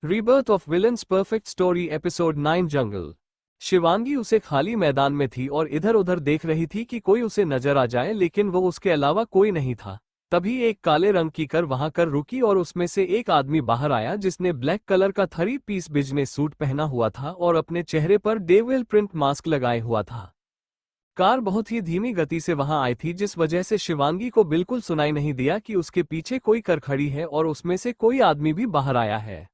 Rebirth of villains perfect story episode 9 जंगल। शिवांगी उसे खाली मैदान में थी और इधर उधर देख रही थी कि कोई उसे नजर आ जाए, लेकिन वो उसके अलावा कोई नहीं था। तभी एक काले रंग की कर वहां कर रुकी और उसमें से एक आदमी बाहर आया जिसने ब्लैक कलर का 3 पीस बिजनेस सूट पहना हुआ था और अपने चेहरे पर डेविल प्रिंट मास्क लगाए हुआ था। कार बहुत ही धीमी गति से वहां आई थी, जिस वजह से शिवांगी को बिल्कुल सुनाई नहीं दिया कि उसके पीछे कोई कर खड़ी है और उसमें से कोई आदमी भी बाहर आया है।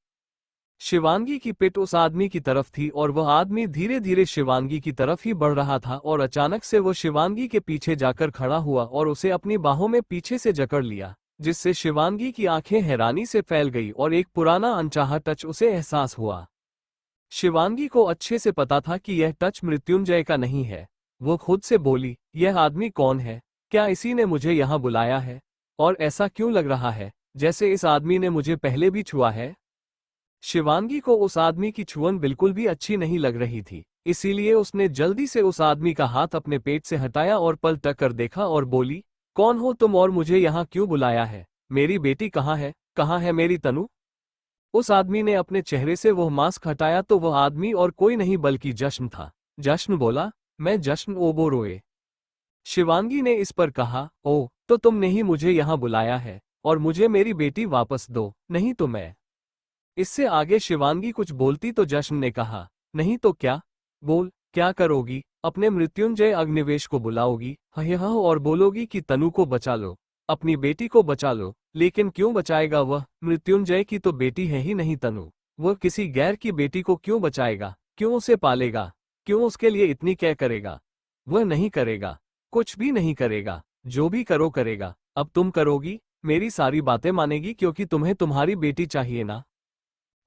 शिवांगी की पिठ उस आदमी की तरफ थी और वह आदमी धीरे धीरे शिवांगी की तरफ ही बढ़ रहा था और अचानक से वो शिवांगी के पीछे जाकर खड़ा हुआ और उसे अपनी बाहों में पीछे से जकड़ लिया, जिससे शिवांगी की आंखें हैरानी से फैल गई और एक पुराना अनचाहा टच उसे एहसास हुआ। शिवांगी को अच्छे से पता था कि यह टच मृत्युंजय का नहीं है। वो खुद से बोली, यह आदमी कौन है? क्या इसी ने मुझे यहाँ बुलाया है? और ऐसा क्यों लग रहा है जैसे इस आदमी ने मुझे पहले भी छुआ है? शिवांगी को उस आदमी की छुअन बिल्कुल भी अच्छी नहीं लग रही थी, इसीलिए उसने जल्दी से उस आदमी का हाथ अपने पेट से हटाया और पलट कर देखा और बोली, कौन हो तुम और मुझे यहाँ क्यों बुलाया है? मेरी बेटी कहाँ है? कहाँ है मेरी तनु? उस आदमी ने अपने चेहरे से वह मास्क हटाया तो वह आदमी और कोई नहीं बल्कि जश्न था। जश्न बोला, मैं जश्न ओबोरोए। शिवांगी ने इस पर कहा, ओ तो तुमने ही मुझे यहाँ बुलाया है और मुझे मेरी बेटी वापस दो, नहीं तो मैं। इससे आगे शिवांगी कुछ बोलती तो जश्न ने कहा, नहीं तो क्या? बोल, क्या करोगी? अपने मृत्युंजय अग्निवेश को बुलाओगी यह और बोलोगी कि तनु को बचा लो, अपनी बेटी को बचा लो। लेकिन क्यों बचाएगा वह? मृत्युंजय की तो बेटी है ही नहीं तनु। वह किसी गैर की बेटी को क्यों बचाएगा? क्यों उसे पालेगा? क्यों उसके लिए इतनी क्या करेगा? वह नहीं करेगा, कुछ भी नहीं करेगा। जो भी करो करेगा। अब तुम करोगी? मेरी सारी बातें मानेगी क्योंकि तुम्हें तुम्हारी बेटी चाहिए ना?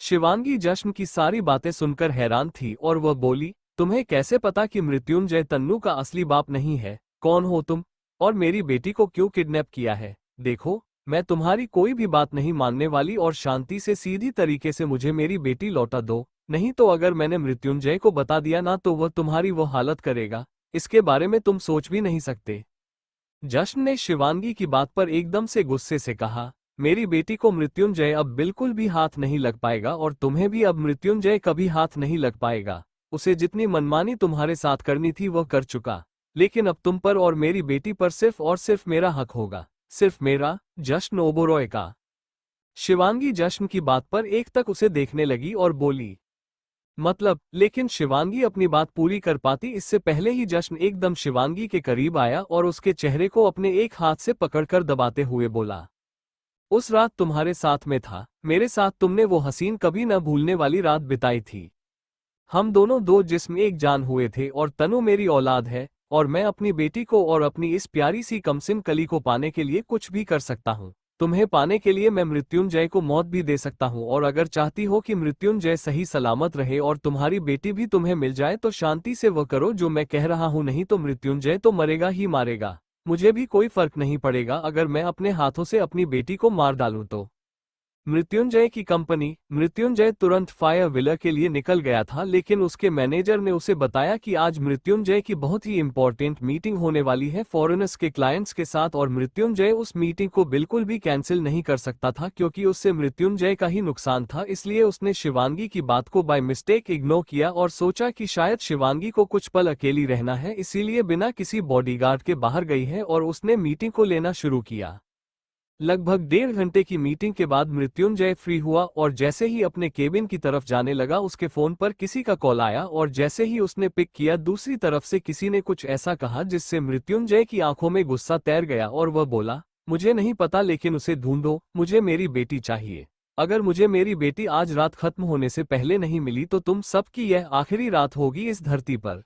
शिवांगी जश्न की सारी बातें सुनकर हैरान थी और वह बोली, तुम्हें कैसे पता कि मृत्युंजय तन्नू का असली बाप नहीं है? कौन हो तुम? और मेरी बेटी को क्यों किडनैप किया है? देखो, मैं तुम्हारी कोई भी बात नहीं मानने वाली और शांति से सीधी तरीके से मुझे मेरी बेटी लौटा दो, नहीं तो अगर मैंने मृत्युंजय को बता दिया ना तो वह तुम्हारी वो हालत करेगा, इसके बारे में तुम सोच भी नहीं सकते। जश्न ने शिवांगी की बात पर एकदम से गुस्से से कहा, मेरी बेटी को मृत्युंजय अब बिल्कुल भी हाथ नहीं लग पाएगा और तुम्हें भी अब मृत्युंजय कभी हाथ नहीं लग पाएगा। उसे जितनी मनमानी तुम्हारे साथ करनी थी वह कर चुका, लेकिन अब तुम पर और मेरी बेटी पर सिर्फ और सिर्फ मेरा हक होगा, सिर्फ मेरा। जश्न ओबोरॉय का। शिवांगी जश्न की बात पर एक तक उसे देखने लगी और बोली, मतलब? लेकिन शिवांगी अपनी बात पूरी कर पाती इससे पहले ही जश्न एकदम शिवांगी के करीब आया और उसके चेहरे को अपने एक हाथ से पकड़कर दबाते हुए बोला, उस रात तुम्हारे साथ में था, मेरे साथ तुमने वो हसीन कभी न भूलने वाली रात बिताई थी। हम दोनों दो जिस्म एक जान हुए थे और तनु मेरी औलाद है और मैं अपनी बेटी को और अपनी इस प्यारी सी कमसिन कली को पाने के लिए कुछ भी कर सकता हूँ। तुम्हें पाने के लिए मैं मृत्युंजय को मौत भी दे सकता हूँ और अगर चाहती हो कि मृत्युंजय सही सलामत रहे और तुम्हारी बेटी भी तुम्हें मिल जाए तो शांति से वह करो जो मैं कह रहा हूँ, नहीं तो मृत्युंजय तो मरेगा ही मारेगा। मुझे भी कोई फर्क नहीं पड़ेगा अगर मैं अपने हाथों से अपनी बेटी को मार डालूं तो। मृत्युंजय की कंपनी। मृत्युंजय तुरंत फायर विला के लिए निकल गया था, लेकिन उसके मैनेजर ने उसे बताया कि आज मृत्युंजय की बहुत ही इंपॉर्टेंट मीटिंग होने वाली है फॉरेनर्स के क्लाइंट्स के साथ और मृत्युंजय उस मीटिंग को बिल्कुल भी कैंसिल नहीं कर सकता था क्योंकि उससे मृत्युंजय का ही नुकसान था। इसलिए उसने शिवांगी की बात को बाय मिस्टेक इग्नोर किया और सोचा कि शायद शिवांगी को कुछ पल अकेली रहना है, इसीलिए बिना किसी बॉडीगार्ड के बाहर गई है और उसने मीटिंग को लेना शुरू किया। लगभग 1.5 घंटे की मीटिंग के बाद मृत्युंजय फ्री हुआ और जैसे ही अपने केबिन की तरफ जाने लगा उसके फोन पर किसी का कॉल आया और जैसे ही उसने पिक किया दूसरी तरफ से किसी ने कुछ ऐसा कहा जिससे मृत्युंजय की आंखों में गुस्सा तैर गया और वह बोला, मुझे नहीं पता लेकिन उसे ढूंढो, मुझे मेरी बेटी चाहिए। अगर मुझे मेरी बेटी आज रात खत्म होने से पहले नहीं मिली तो तुम सबकी यह आखिरी रात होगी इस धरती पर।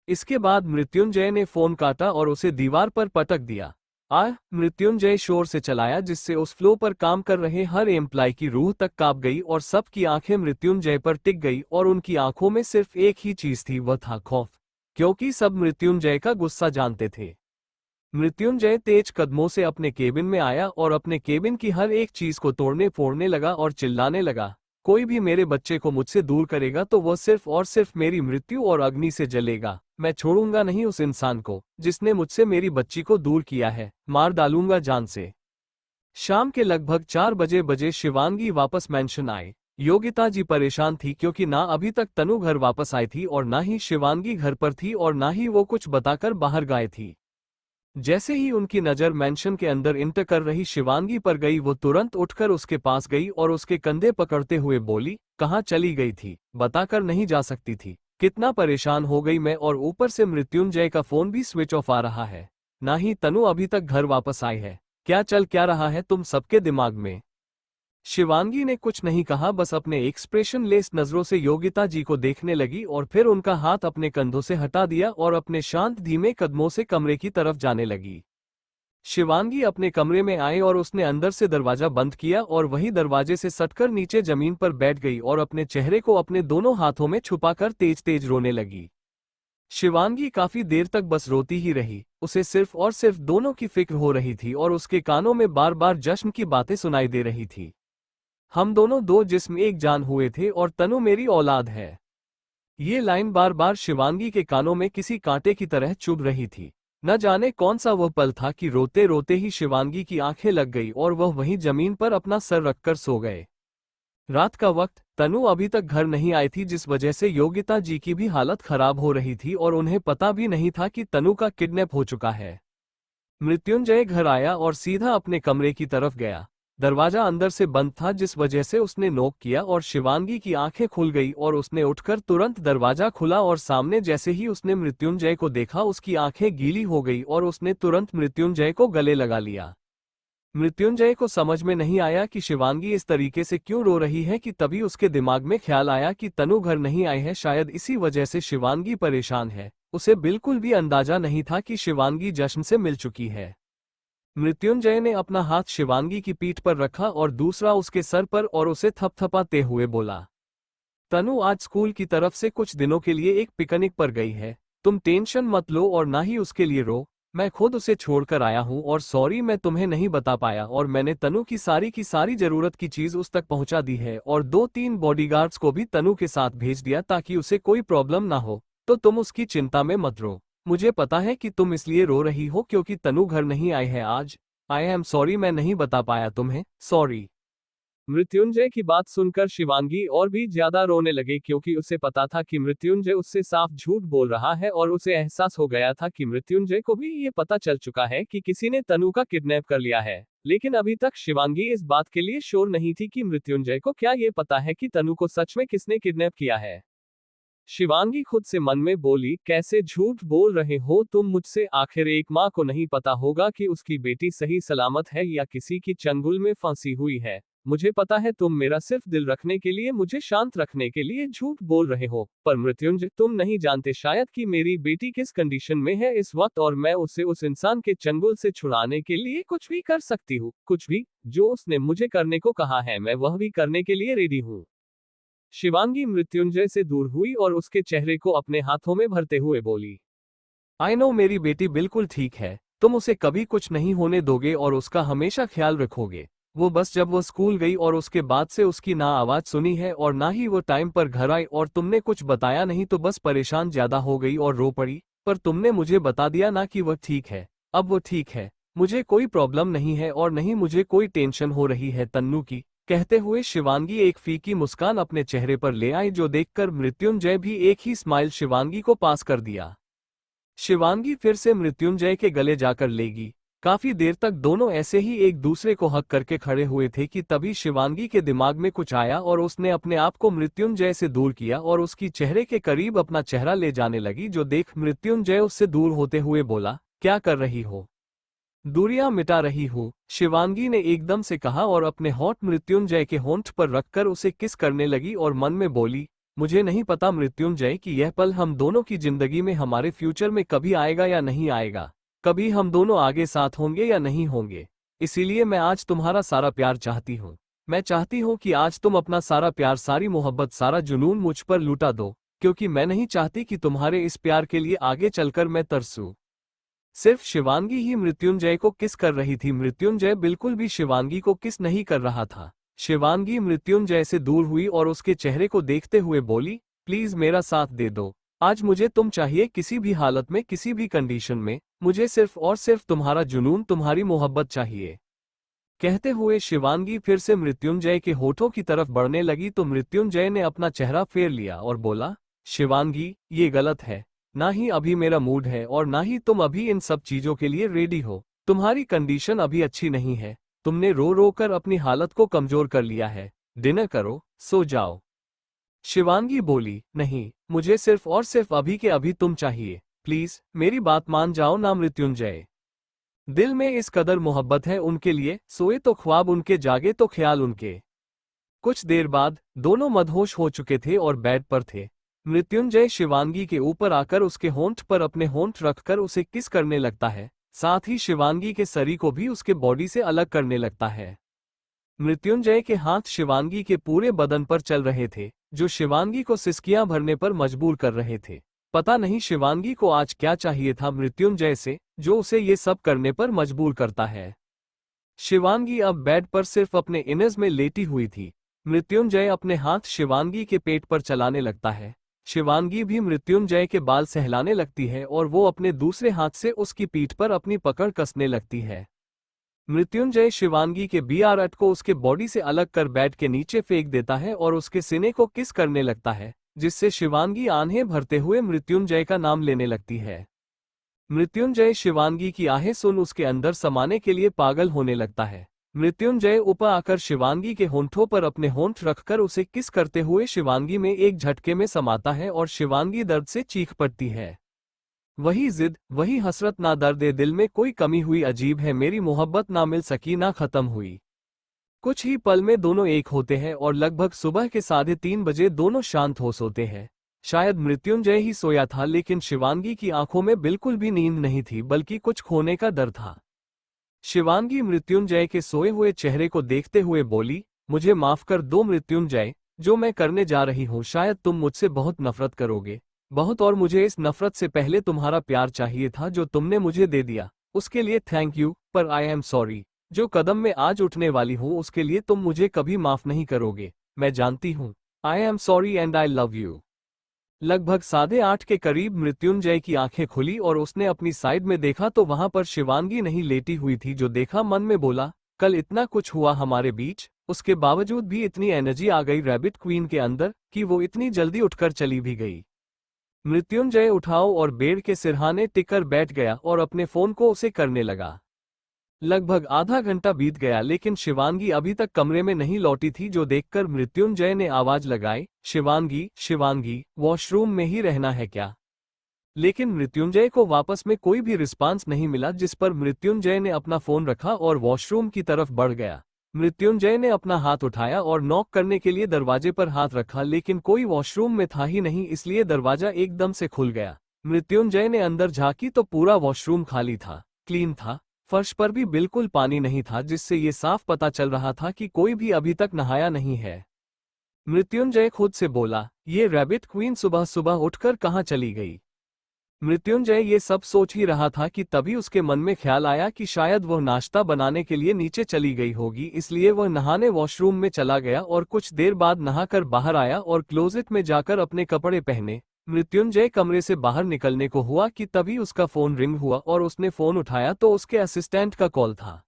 इसके बाद मृत्युंजय ने फोन काटा और उसे दीवार पर पटक दिया। मृत्युंजय शोर से चलाया जिससे उस फ्लो पर काम कर रहे हर एम्प्लॉय की रूह तक कांप गई और सबकी आंखें मृत्युंजय पर टिक गई और उनकी आंखों में सिर्फ एक ही चीज थी, वह था खौफ, क्योंकि सब मृत्युंजय का गुस्सा जानते थे। मृत्युंजय तेज कदमों से अपने केबिन में आया और अपने केबिन की हर एक चीज को तोड़ने फोड़ने लगा और चिल्लाने लगा, कोई भी मेरे बच्चे को मुझसे दूर करेगा तो वह सिर्फ और सिर्फ मेरी मृत्यु और अग्नि से जलेगा। मैं छोड़ूंगा नहीं उस इंसान को जिसने मुझसे मेरी बच्ची को दूर किया है, मार डालूंगा जान से। शाम के लगभग 4 बजे शिवांगी वापस मेंशन आई। योगिता जी परेशान थी क्योंकि ना अभी तक तनु घर वापस आई थी और ना ही शिवांगी घर पर थी और ना ही वो कुछ बताकर बाहर गए थी। जैसे ही उनकी नज़र मेंशन के अंदर इंटर कर रही शिवांगी पर गई, वो तुरंत उठकर उसके पास गई और उसके कंधे पकड़ते हुए बोली, कहाँ चली गई थी, बताकर नहीं जा सकती थी। कितना परेशान हो गई मैं, और ऊपर से मृत्युंजय का फोन भी स्विच ऑफ आ रहा है। ना ही तनु अभी तक घर वापस आई है। क्या चल क्या रहा है तुम सबके दिमाग में? शिवांगी ने कुछ नहीं कहा, बस अपने एक्सप्रेशन लेस नजरों से योगिता जी को देखने लगी और फिर उनका हाथ अपने कंधों से हटा दिया और अपने शांत धीमे कदमों से कमरे की तरफ जाने लगी। शिवांगी अपने कमरे में आई और उसने अंदर से दरवाजा बंद किया और वही दरवाजे से सटकर नीचे जमीन पर बैठ गई और अपने चेहरे को अपने दोनों हाथों में छुपाकर तेज तेज रोने लगी। शिवांगी काफी देर तक बस रोती ही रही। उसे सिर्फ और सिर्फ दोनों की फिक्र हो रही थी और उसके कानों में बार बार जश्न की बातें सुनाई दे रही थी। हम दोनों दो जिस्म एक जान हुए थे और तनु मेरी औलाद है। ये लाइन बार बार शिवांगी के कानों में किसी कांटे की तरह चुभ रही थी। न जाने कौन सा वह पल था कि रोते रोते ही शिवांगी की आंखें लग गई और वह वहीं जमीन पर अपना सर रखकर सो गए। रात का वक्त, तनु अभी तक घर नहीं आई थी, जिस वजह से योगिता जी की भी हालत खराब हो रही थी और उन्हें पता भी नहीं था कि तनु का किडनैप हो चुका है। मृत्युंजय घर आया और सीधा अपने कमरे की तरफ गया। दरवाजा अंदर से बंद था, जिस वजह से उसने नॉक किया और शिवांगी की आंखें खुल गई और उसने उठकर तुरंत दरवाजा खुला और सामने जैसे ही उसने मृत्युंजय को देखा उसकी आंखें गीली हो गई और उसने तुरंत मृत्युंजय को गले लगा लिया। मृत्युंजय को समझ में नहीं आया कि शिवांगी इस तरीके से क्यों रो रही है कि तभी उसके दिमाग में ख्याल आया कि तनु घर नहीं आई है, शायद इसी वजह से शिवांगी परेशान है। उसे बिल्कुल भी अंदाजा नहीं था कि शिवांगी जश्न से मिल चुकी है। मृत्युंजय ने अपना हाथ शिवांगी की पीठ पर रखा और दूसरा उसके सर पर और उसे थपथपाते हुए बोला, तनु आज स्कूल की तरफ से कुछ दिनों के लिए एक पिकनिक पर गई है। तुम टेंशन मत लो और ना ही उसके लिए रो। मैं खुद उसे छोड़कर आया हूँ और सॉरी मैं तुम्हें नहीं बता पाया, और मैंने तनु की सारी जरूरत की चीज उस तक पहुंचा दी है और 2-3 बॉडीगार्ड्स को भी तनु के साथ भेज दिया ताकि उसे कोई प्रॉब्लम ना हो। तो तुम उसकी चिंता में मत रो। मुझे पता है कि तुम इसलिए रो रही हो क्योंकि तनु घर नहीं आई है आज। आई एम सॉरी, मैं नहीं बता पाया तुम्हें, सॉरी। मृत्युंजय की बात सुनकर शिवांगी और भी ज्यादा रोने लगे क्योंकि उसे पता था कि मृत्युंजय उससे साफ झूठ बोल रहा है और उसे एहसास हो गया था कि मृत्युंजय को भी ये पता चल चुका है कि किसी ने तनु का किडनैप कर लिया है। लेकिन अभी तक शिवांगी इस बात के लिए श्योर नहीं थी कि मृत्युंजय को क्या ये पता है कि तनु को सच में किसने किडनैप किया है। शिवांगी खुद से मन में बोली, कैसे झूठ बोल रहे हो तुम मुझसे? आखिर एक माँ को नहीं पता होगा कि उसकी बेटी सही सलामत है या किसी की चंगुल में फंसी हुई है। मुझे पता है तुम मेरा सिर्फ दिल रखने के लिए, मुझे शांत रखने के लिए झूठ बोल रहे हो, पर मृत्युंजय तुम नहीं जानते शायद कि मेरी बेटी किस कंडीशन में है इस वक्त, और मैं उसे उस इंसान के चंगुल से छुड़ाने के लिए कुछ भी कर सकती हूँ। कुछ भी जो उसने मुझे करने को कहा है मैं वह भी करने के लिए रेडी हूँ। शिवांगी मृत्युंजय से दूर हुई और उसके चेहरे को अपने हाथों में भरते हुए बोली, आई नो मेरी बेटी बिल्कुल ठीक है। तुम उसे कभी कुछ नहीं होने दोगे और उसका हमेशा ख्याल रखोगे। वो बस जब वो स्कूल गई और उसके बाद से उसकी ना आवाज सुनी है और ना ही वो टाइम पर घर आई, और तुमने कुछ बताया नहीं तो बस परेशान ज्यादा हो गई और रो पड़ी। पर तुमने मुझे बता दिया ना कि वह ठीक है। अब वो ठीक है, मुझे कोई प्रॉब्लम नहीं है और नहीं मुझे कोई टेंशन हो रही है तन्नू की। कहते हुए शिवांगी एक फीकी मुस्कान अपने चेहरे पर ले आई, जो देखकर मृत्युंजय भी एक ही स्माइल शिवांगी को पास कर दिया। शिवांगी फिर से मृत्युंजय के गले जाकर लेगी। काफी देर तक दोनों ऐसे ही एक दूसरे को हक करके खड़े हुए थे कि तभी शिवांगी के दिमाग में कुछ आया और उसने अपने आप को मृत्युंजय से दूर किया और उसकी चेहरे के करीब अपना चेहरा ले जाने लगी, जो देख मृत्युंजय उससे दूर होते हुए बोला, क्या कर रही हो? दूरियां मिटा रही हूँ, शिवांगी ने एकदम से कहा और अपने होंठ मृत्युंजय के होंठ पर रखकर उसे किस करने लगी और मन में बोली, मुझे नहीं पता मृत्युंजय कि यह पल हम दोनों की जिंदगी में हमारे फ्यूचर में कभी आएगा या नहीं आएगा, कभी हम दोनों आगे साथ होंगे या नहीं होंगे। इसीलिए मैं आज तुम्हारा सारा प्यार चाहती हूँ। मैं चाहती हूँ कि आज तुम अपना सारा प्यार, सारी मोहब्बत, सारा जुनून मुझ पर लुटा दो, क्योंकि मैं नहीं चाहती कि तुम्हारे इस प्यार के लिए आगे चलकर मैं तरसूं। सिर्फ शिवांगी ही मृत्युंजय को किस कर रही थी, मृत्युंजय बिल्कुल भी शिवांगी को किस नहीं कर रहा था। शिवांगी मृत्युंजय से दूर हुई और उसके चेहरे को देखते हुए बोली, प्लीज मेरा साथ दे दो। आज मुझे तुम चाहिए, किसी भी हालत में, किसी भी कंडीशन में। मुझे सिर्फ और सिर्फ तुम्हारा जुनून, तुम्हारी मोहब्बत चाहिए। कहते हुए शिवांगी फिर से मृत्युंजय के होठों की तरफ बढ़ने लगी तो मृत्युंजय ने अपना चेहरा फेर लिया और बोला, शिवांगी, ये गलत है। ना ही अभी मेरा मूड है और ना ही तुम अभी इन सब चीजों के लिए रेडी हो। तुम्हारी कंडीशन अभी अच्छी नहीं है। तुमने रो रो कर अपनी हालत को कमजोर कर लिया है। डिनर करो, सो जाओ। शिवांगी बोली, नहीं, मुझे सिर्फ और सिर्फ अभी के अभी तुम चाहिए। प्लीज मेरी बात मान जाओ ना मृत्युंजय। दिल में इस कदर मोहब्बत है उनके लिए, सोए तो ख्वाब उनके, जागे तो ख्याल उनके। कुछ देर बाद दोनों मदहोश हो चुके थे और बेड पर थे। मृत्युंजय शिवांगी के ऊपर आकर उसके होंठ पर अपने होंठ रखकर उसे किस करने लगता है, साथ ही शिवांगी के शरीर को भी उसके बॉडी से अलग करने लगता है। मृत्युंजय के हाथ शिवांगी के पूरे बदन पर चल रहे थे, जो शिवांगी को सिसकियां भरने पर मजबूर कर रहे थे। पता नहीं शिवांगी को आज क्या चाहिए था मृत्युंजय से, जो उसे ये सब करने पर मजबूर करता है। शिवांगी अब बेड पर सिर्फ अपने इनर्स में लेटी हुई थी। मृत्युंजय अपने हाथ शिवांगी के पेट पर चलाने लगता है। शिवांगी भी मृत्युंजय के बाल सहलाने लगती है और वो अपने दूसरे हाथ से उसकी पीठ पर अपनी पकड़ कसने लगती है। मृत्युंजय शिवांगी के बीआरएट को उसके बॉडी से अलग कर बेड के नीचे फेंक देता है और उसके सीने को किस करने लगता है, जिससे शिवांगी आंखें भरते हुए मृत्युंजय का नाम लेने लगती है। मृत्युंजय शिवांगी की आहें सुन उसके अंदर समाने के लिए पागल होने लगता है। मृत्युंजय ऊपर आकर शिवांगी के होंठों पर अपने होंठ रखकर उसे किस करते हुए शिवांगी में एक झटके में समाता है और शिवांगी दर्द से चीख पड़ती है। वही जिद, वही हसरत, ना दर्द दिल में कोई कमी हुई, अजीब है मेरी मोहब्बत, ना मिल सकी ना खत्म हुई। कुछ ही पल में दोनों एक होते हैं और लगभग सुबह के 3:30 बजे दोनों शांत हो सोते हैं। शायद मृत्युंजय ही सोया था, लेकिन शिवांगी की आंखों में बिल्कुल भी नींद नहीं थी, बल्कि कुछ खोने का डर था। शिवांगी मृत्युंजय के सोए हुए चेहरे को देखते हुए बोली, मुझे माफ कर दो मृत्युंजय, जो मैं करने जा रही हूँ शायद तुम मुझसे बहुत नफरत करोगे, बहुत, और मुझे इस नफरत से पहले तुम्हारा प्यार चाहिए था जो तुमने मुझे दे दिया, उसके लिए थैंक यू, पर आई एम सॉरी। जो कदम मैं आज उठने वाली हूँ उसके लिए तुम मुझे कभी माफ नहीं करोगे, मैं जानती हूँ। I am sorry and I love you. लगभग 8:30 के करीब मृत्युंजय की आंखें खुली और उसने अपनी साइड में देखा तो वहां पर शिवांगी नहीं लेटी हुई थी। जो देखा मन में बोला, कल इतना कुछ हुआ हमारे बीच, उसके बावजूद भी इतनी एनर्जी आ गई रैबिट क्वीन के अंदर कि वो इतनी जल्दी उठकर चली भी गई। मृत्युंजय उठाओ और बेड के सिरहाने टिककर बैठ गया और अपने फोन को उसे करने लगा। लगभग आधा घंटा बीत गया लेकिन शिवांगी अभी तक कमरे में नहीं लौटी थी, जो देखकर मृत्युंजय ने आवाज लगाई, शिवांगी, शिवांगी, वॉशरूम में ही रहना है क्या? लेकिन मृत्युंजय को वापस में कोई भी रिस्पांस नहीं मिला, जिस पर मृत्युंजय ने अपना फोन रखा और वॉशरूम की तरफ बढ़ गया। मृत्युंजय ने अपना हाथ उठाया और नॉक करने के लिए दरवाजे पर हाथ रखा, लेकिन कोई वॉशरूम में था ही नहीं, इसलिए दरवाजा एकदम से खुल गया। मृत्युंजय ने अंदर झांकी तो पूरा वॉशरूम खाली था, क्लीन था, फर्श पर भी बिल्कुल पानी नहीं था, जिससे ये साफ पता चल रहा था कि कोई भी अभी तक नहाया नहीं है। मृत्युंजय खुद से बोला, ये रैबिट क्वीन सुबह सुबह उठकर कहाँ चली गई? मृत्युंजय ये सब सोच ही रहा था कि तभी उसके मन में ख्याल आया कि शायद वह नाश्ता बनाने के लिए नीचे चली गई होगी, इसलिए वह नहाने वॉशरूम में चला गया और कुछ देर बाद नहाकर बाहर आया और क्लोजेट में जाकर अपने कपड़े पहने। मृत्युंजय कमरे से बाहर निकलने को हुआ कि तभी उसका फोन रिंग हुआ और उसने फोन उठाया तो उसके असिस्टेंट का कॉल था।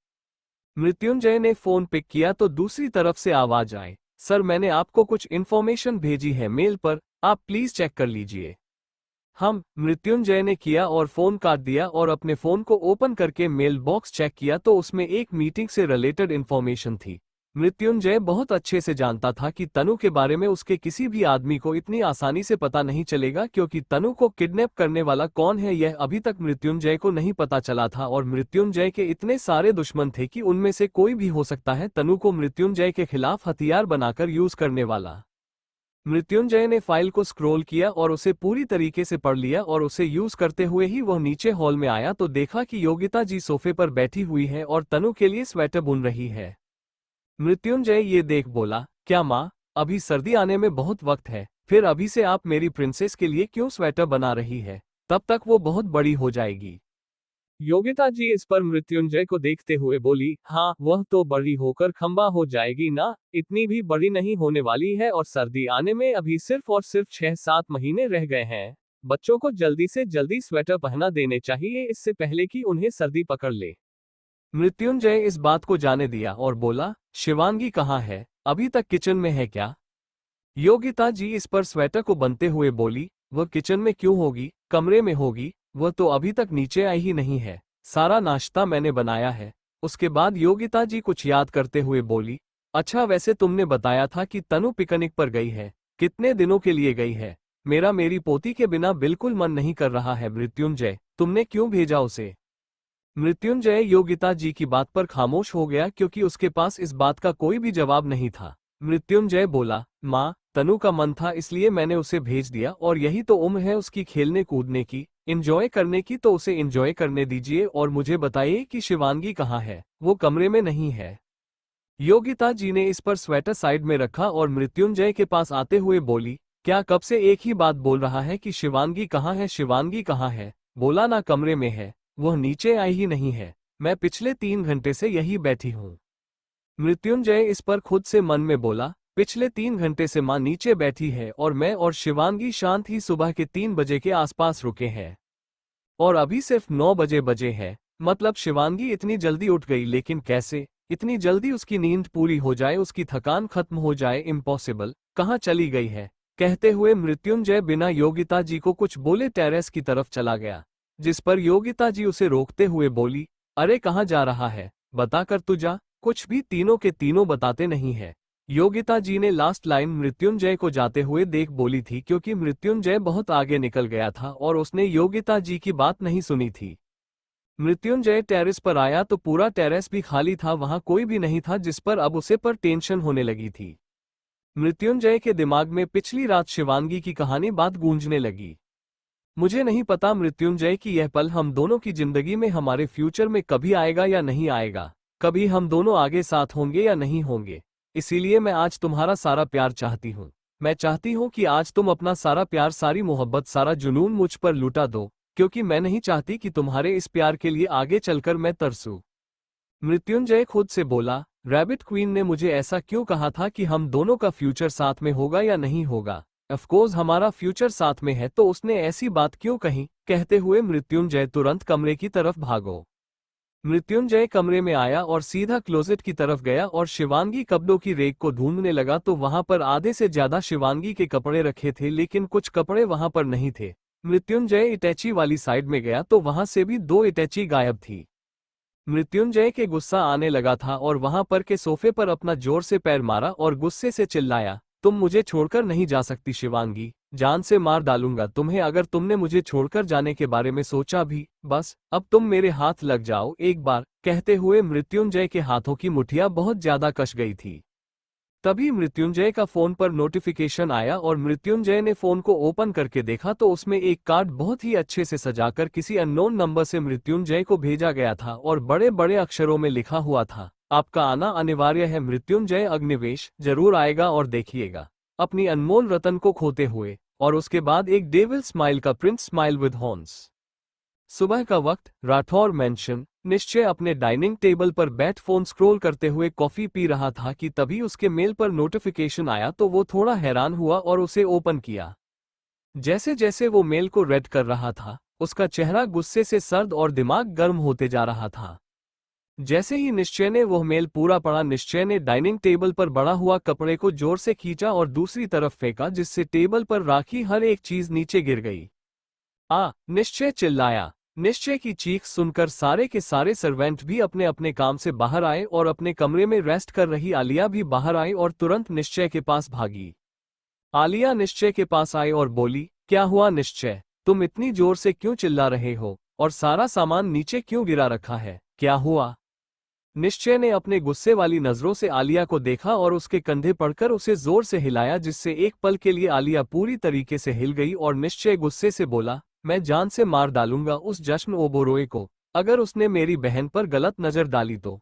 मृत्युंजय ने फोन पिक किया तो दूसरी तरफ से आवाज आई, सर मैंने आपको कुछ इन्फॉर्मेशन भेजी है मेल पर, आप प्लीज चेक कर लीजिए। हम मृत्युंजय ने किया और फोन काट दिया और अपने फोन को ओपन करके मेल बॉक्स चेक किया तो उसमें एक मीटिंग से रिलेटेड इन्फॉर्मेशन थी। मृत्युंजय बहुत अच्छे से जानता था कि तनु के बारे में उसके किसी भी आदमी को इतनी आसानी से पता नहीं चलेगा, क्योंकि तनु को किडनैप करने वाला कौन है यह अभी तक मृत्युंजय को नहीं पता चला था और मृत्युंजय के इतने सारे दुश्मन थे कि उनमें से कोई भी हो सकता है तनु को मृत्युंजय के खिलाफ हथियार बनाकर यूज करने वाला। मृत्युंजय ने फाइल को स्क्रॉल किया और उसे पूरी तरीके से पढ़ लिया और उसे यूज करते हुए ही वह नीचे हॉल में आया तो देखा कि योगिता जी सोफे पर बैठी हुई है और तनु के लिए स्वेटर बुन रही है। मृत्युंजय ये देख बोला, क्या माँ, अभी सर्दी आने में बहुत वक्त है, फिर अभी से आप मेरी प्रिंसेस के लिए क्यों स्वेटर बना रही है? तब तक वो बहुत बड़ी हो जाएगी। योगिता जी इस पर मृत्युंजय को देखते हुए बोली, हाँ वह तो बड़ी होकर खंबा हो जाएगी ना, इतनी भी बड़ी नहीं होने वाली है और सर्दी आने में अभी सिर्फ और सिर्फ 6-7 महीने रह गए हैं। बच्चों को जल्दी से जल्दी स्वेटर पहना देने चाहिए, इससे पहले कि उन्हें सर्दी पकड़ ले। मृत्युंजय इस बात को जाने दिया और बोला, शिवांगी कहाँ है, अभी तक किचन में है क्या? योगिता जी इस पर स्वेटर को बनते हुए बोली, वह किचन में क्यों होगी, कमरे में होगी, वह तो अभी तक नीचे आई ही नहीं है, सारा नाश्ता मैंने बनाया है। उसके बाद योगिता जी कुछ याद करते हुए बोली, अच्छा वैसे तुमने बताया था कि तनु पिकनिक पर गई है, कितने दिनों के लिए गई है? मेरी पोती के बिना बिल्कुल मन नहीं कर रहा है मृत्युंजय, तुमने क्यों भेजा उसे? मृत्युंजय योगिता जी की बात पर खामोश हो गया क्योंकि उसके पास इस बात का कोई भी जवाब नहीं था। मृत्युंजय बोला, माँ, तनु का मन था इसलिए मैंने उसे भेज दिया और यही तो उम्र है उसकी खेलने कूदने की, एंजॉय करने की, तो उसे एंजॉय करने दीजिए और मुझे बताइए कि शिवांगी कहाँ है, वो कमरे में नहीं है। योगिता जी ने इस पर स्वेटर साइड में रखा और मृत्युंजय के पास आते हुए बोली, क्या कब से एक ही बात बोल रहा है कि शिवांगी कहाँ है, शिवांगी कहाँ है? बोला ना कमरे में है, वह नीचे आई ही नहीं है, मैं पिछले 3 घंटे से यही बैठी हूँ। मृत्युंजय इस पर खुद से मन में बोला, पिछले 3 घंटे से माँ नीचे बैठी है और मैं और शिवांगी शांत ही सुबह के 3 बजे के आसपास रुके हैं। और अभी सिर्फ 9 बजे बजे है, मतलब शिवांगी इतनी जल्दी उठ गई, लेकिन कैसे? इतनी जल्दी उसकी नींद पूरी हो जाए, उसकी थकान खत्म हो जाए, इम्पॉसिबल। कहाँ चली गई है? कहते हुए मृत्युंजय बिना योगिता जी को कुछ बोले टेरेस की तरफ चला गया, जिस पर योगिता जी उसे रोकते हुए बोली, अरे कहाँ जा रहा है, बता कर तू जा, कुछ भी तीनों के तीनों बताते नहीं है। योगिता जी ने लास्ट लाइन मृत्युंजय को जाते हुए देख बोली थी क्योंकि मृत्युंजय बहुत आगे निकल गया था और उसने योगिता जी की बात नहीं सुनी थी। मृत्युंजय टेरेस पर आया तो पूरा टेरेस भी खाली था, वहां कोई भी नहीं था, जिस पर अब उसे पर टेंशन होने लगी थी। मृत्युंजय के दिमाग में पिछली रात शिवांगी की कहानी बात गूंजने लगी। मुझे नहीं पता मृत्युंजय कि यह पल हम दोनों की जिंदगी में, हमारे फ्यूचर में कभी आएगा या नहीं आएगा, कभी हम दोनों आगे साथ होंगे या नहीं होंगे। इसीलिए मैं आज तुम्हारा सारा प्यार चाहती हूँ। मैं चाहती हूँ कि आज तुम अपना सारा प्यार, सारी मोहब्बत, सारा जुनून मुझ पर लुटा दो, क्योंकि मैं नहीं चाहती कि तुम्हारे इस प्यार के लिए आगे चलकर मैं तरसूं। मृत्युंजय खुद से बोला, रैबिट क्वीन ने मुझे ऐसा क्यों कहा था कि हम दोनों का फ्यूचर साथ में होगा या नहीं होगा? ऑफकोर्स हमारा फ्यूचर साथ में है, तो उसने ऐसी बात क्यों कही? कहते हुए मृत्युंजय तुरंत कमरे की तरफ भागो। मृत्युंजय कमरे में आया और सीधा क्लोजेट की तरफ गया और शिवांगी कपड़ों की रेक को ढूंढने लगा, तो वहां पर आधे से ज्यादा शिवांगी के कपड़े रखे थे, लेकिन कुछ कपड़े वहां पर नहीं थे। मृत्युंजय इटैची वाली साइड में गया तो वहां से भी 2 इटैची गायब थी। मृत्युंजय के गुस्सा आने लगा था और वहां पर के सोफे पर अपना जोर से पैर मारा और गुस्से से चिल्लाया, तुम मुझे छोड़कर नहीं जा सकती शिवांगी, जान से मार डालूंगा तुम्हें अगर तुमने मुझे छोड़कर जाने के बारे में सोचा भी, बस अब तुम मेरे हाथ लग जाओ एक बार। कहते हुए मृत्युंजय के हाथों की मुठिया बहुत ज्यादा कस गई थी। तभी मृत्युंजय का फोन पर नोटिफिकेशन आया और मृत्युंजय ने फोन को ओपन करके देखा तो उसमें एक कार्ड बहुत ही अच्छे से सजाकर किसी अननोन नंबर से मृत्युंजय को भेजा गया था और बड़े बड़े अक्षरों में लिखा हुआ था, आपका आना अनिवार्य है मृत्युंजय अग्निवेश, जरूर आएगा और देखिएगा अपनी अनमोल रतन को खोते हुए। और उसके बाद एक डेविल स्माइल का प्रिंट स्माइल विद हॉर्न्स। सुबह का वक्त, राठौर मेंशन। निश्चय अपने डाइनिंग टेबल पर बैठ फोन स्क्रॉल करते हुए कॉफी पी रहा था कि तभी उसके मेल पर नोटिफिकेशन आया तो वो थोड़ा हैरान हुआ और उसे ओपन किया। जैसे जैसे वो मेल को रेड कर रहा था, उसका चेहरा गुस्से से सर्द और दिमाग गर्म होते जा रहा था। जैसे ही निश्चय ने वह मेल पूरा पढ़ा, निश्चय ने डाइनिंग टेबल पर बड़ा हुआ कपड़े को जोर से खींचा और दूसरी तरफ फेंका, जिससे टेबल पर राखी हर एक चीज नीचे गिर गई। निश्चय चिल्लाया। निश्चय की चीख सुनकर सारे के सारे सर्वेंट भी अपने अपने काम से बाहर आए और अपने कमरे में रेस्ट कर रही आलिया भी बाहर आई और तुरंत निश्चय के पास भागी। आलिया निश्चय के पास आई और बोली, क्या हुआ निश्चय, तुम इतनी जोर से क्यों चिल्ला रहे हो और सारा सामान नीचे क्यों गिरा रखा है, क्या हुआ? निश्चय ने अपने गुस्से वाली नजरों से आलिया को देखा और उसके कंधे पड़कर उसे जोर से हिलाया, जिससे एक पल के लिए आलिया पूरी तरीके से हिल गई और निश्चय गुस्से से बोला, मैं जान से मार डालूंगा उस जश्न ओबोरोए को, अगर उसने मेरी बहन पर गलत नजर डाली तो।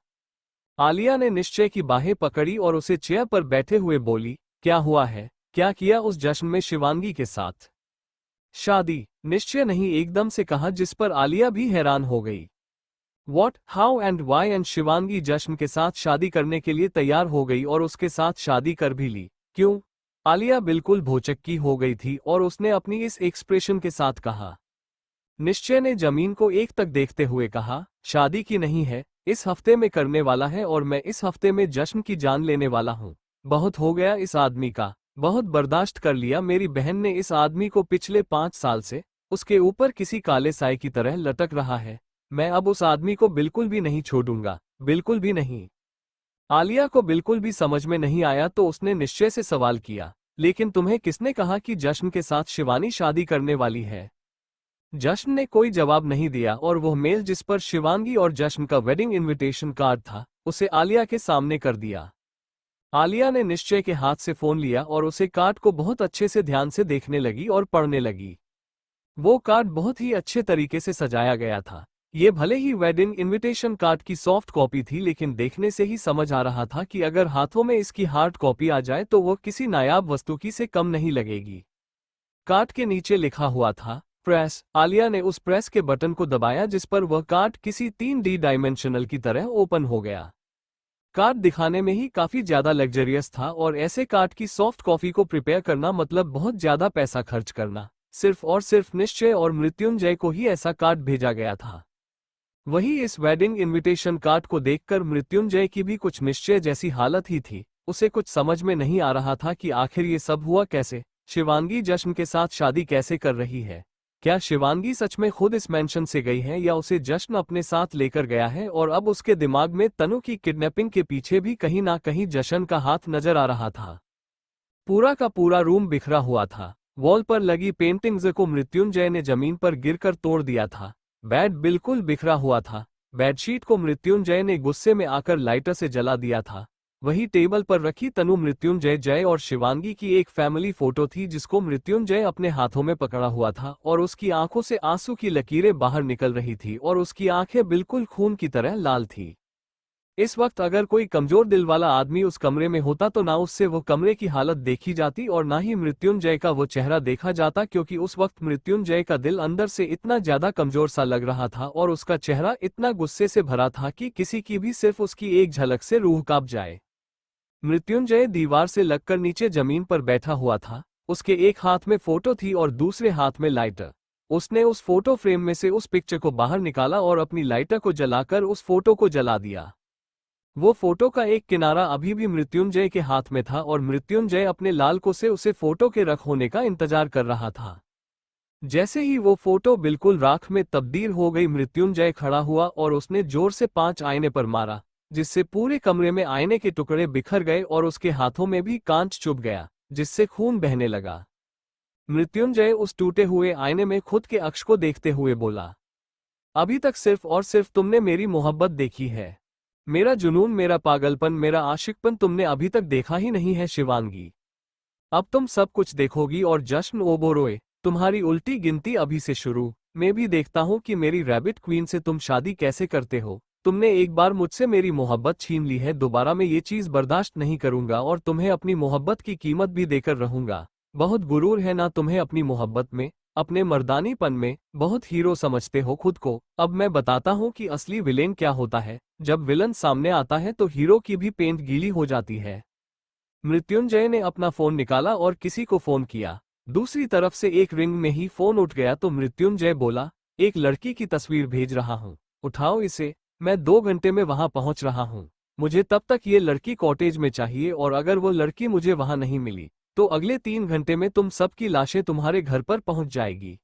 आलिया ने निश्चय की बाहें पकड़ी और उसे चेयर पर बैठे हुए बोली, क्या हुआ है, क्या किया उस जश्न में शिवांगी के साथ? शादी? निश्चय नहीं एकदम से कहा, जिस पर आलिया भी हैरान हो गई। What, how and why and Shivangi जश्न के साथ शादी करने के लिए तैयार हो गई और उसके साथ शादी कर भी ली, क्यों? आलिया बिल्कुल भौचक्की हो गई थी और उसने अपनी इस एक्सप्रेशन के साथ कहा। निश्चय ने जमीन को एक तक देखते हुए कहा, शादी की नहीं है, इस हफ्ते में करने वाला है और मैं इस हफ्ते में जश्न की जान लेने वाला हूँ। बहुत हो गया इस आदमी का, बहुत बर्दाश्त कर लिया। मेरी बहन ने इस आदमी को पिछले 5 साल से उसके ऊपर किसी काले साए की तरह लटक रहा है। मैं अब उस आदमी को बिल्कुल भी नहीं छोड़ूंगा, बिल्कुल भी नहीं। आलिया को बिल्कुल भी समझ में नहीं आया तो उसने निश्चय से सवाल किया, लेकिन तुम्हें किसने कहा कि जश्न के साथ शिवानी शादी करने वाली है? जश्न ने कोई जवाब नहीं दिया और वह मेल जिस पर शिवांगी और जश्न का वेडिंग इनविटेशन कार्ड था उसे आलिया के सामने कर दिया। आलिया ने निश्चय के हाथ से फोन लिया और उसे कार्ड को बहुत अच्छे से ध्यान से देखने लगी और पढ़ने लगी। वो कार्ड बहुत ही अच्छे तरीके से सजाया गया था। ये भले ही वेडिंग इनविटेशन कार्ड की सॉफ्ट कॉपी थी, लेकिन देखने से ही समझ आ रहा था कि अगर हाथों में इसकी हार्ड कॉपी आ जाए तो वो किसी नायाब वस्तु की से कम नहीं लगेगी। कार्ड के नीचे लिखा हुआ था प्रेस। आलिया ने उस प्रेस के बटन को दबाया जिस पर वह कार्ड किसी 3D डायमेंशनल की तरह ओपन हो गया। कार्ड दिखाने में ही काफी ज्यादा लग्जरियस था और ऐसे कार्ड की सॉफ्ट कॉपी को प्रिपेयर करना मतलब बहुत ज्यादा पैसा खर्च करना। सिर्फ और सिर्फ निश्चय और मृत्युंजय को ही ऐसा कार्ड भेजा गया था। वही इस वेडिंग इनविटेशन कार्ड को देखकर मृत्युंजय की भी कुछ निश्चय जैसी हालत ही थी। उसे कुछ समझ में नहीं आ रहा था कि आखिर ये सब हुआ कैसे। शिवांगी जश्न के साथ शादी कैसे कर रही है? क्या शिवांगी सच में खुद इस मेंशन से गई है या उसे जश्न अपने साथ लेकर गया है? और अब उसके दिमाग में तनु की किडनैपिंग के पीछे भी कहीं ना कहीं जश्न का हाथ नजर आ रहा था। पूरा का पूरा रूम बिखरा हुआ था। वॉल पर लगी पेंटिंग्स को मृत्युंजय ने जमीन पर गिरकर तोड़ दिया था। बेड बिल्कुल बिखरा हुआ था। बेडशीट को मृत्युंजय ने गुस्से में आकर लाइटर से जला दिया था। वही टेबल पर रखी तनु मृत्युंजय, जय और शिवांगी की एक फैमिली फोटो थी जिसको मृत्युंजय अपने हाथों में पकड़ा हुआ था और उसकी आंखों से आंसू की लकीरें बाहर निकल रही थी और उसकी आंखें बिल्कुल खून की तरह लाल थी। इस वक्त अगर कोई कमजोर दिल वाला आदमी उस कमरे में होता तो ना उससे वो कमरे की हालत देखी जाती और ना ही मृत्युंजय का वो चेहरा देखा जाता, क्योंकि उस वक्त मृत्युंजय का दिल अंदर से इतना ज्यादा कमजोर सा लग रहा था और उसका चेहरा इतना गुस्से से भरा था कि किसी की भी सिर्फ उसकी एक झलक से रूह कांप जाए। मृत्युंजय दीवार से लगकर नीचे जमीन पर बैठा हुआ था। उसके एक हाथ में फोटो थी और दूसरे हाथ में लाइटर। उसने उस फोटो फ्रेम में से उस पिक्चर को बाहर निकाला और अपनी लाइटर को जलाकर उस फोटो को जला दिया। वो फोटो का एक किनारा अभी भी मृत्युंजय के हाथ में था और मृत्युंजय अपने लालकों से उसे फोटो के रख होने का इंतजार कर रहा था। जैसे ही वो फोटो बिल्कुल राख में तब्दील हो गई, मृत्युंजय खड़ा हुआ और उसने जोर से 5 आईने पर मारा, जिससे पूरे कमरे में आईने के टुकड़े बिखर गए और उसके हाथों में भी कांच चुभ गया, जिससे खून बहने लगा। मृत्युंजय उस टूटे हुए आईने में खुद के अक्ष को देखते हुए बोला, अभी तक सिर्फ और सिर्फ तुमने मेरी मोहब्बत देखी है। मेरा जुनून, मेरा पागलपन, मेरा आशिकपन तुमने अभी तक देखा ही नहीं है शिवांगी। अब तुम सब कुछ देखोगी और जश्न ओबोरोए, तुम्हारी उल्टी गिनती अभी से शुरू। मैं भी देखता हूँ कि मेरी रैबिट क्वीन से तुम शादी कैसे करते हो। तुमने एक बार मुझसे मेरी मोहब्बत छीन ली है, दोबारा मैं ये चीज बर्दाश्त नहीं करूंगा और तुम्हें अपनी मोहब्बत की कीमत भी देकर रहूंगा। बहुत गुरूर है ना तुम्हें अपनी मोहब्बत में, अपने मर्दानीपन में। बहुत हीरो समझते हो खुद को। अब मैं बताता हूँ कि असली विलेन क्या होता है। जब विलन सामने आता है तो हीरो की भी पेंट गीली हो जाती है। मृत्युंजय ने अपना फोन निकाला और किसी को फोन किया। दूसरी तरफ से एक रिंग में ही फोन उठ गया तो मृत्युंजय बोला, एक लड़की की तस्वीर भेज रहा हूँ, उठाओ इसे। मैं 2 घंटे में वहां पहुंच रहा हूँ। मुझे तब तक ये लड़की कॉटेज में चाहिए और अगर वो लड़की मुझे वहां नहीं मिली तो अगले 3 घंटे में तुम सबकी लाशें तुम्हारे घर पर पहुंच जाएगी।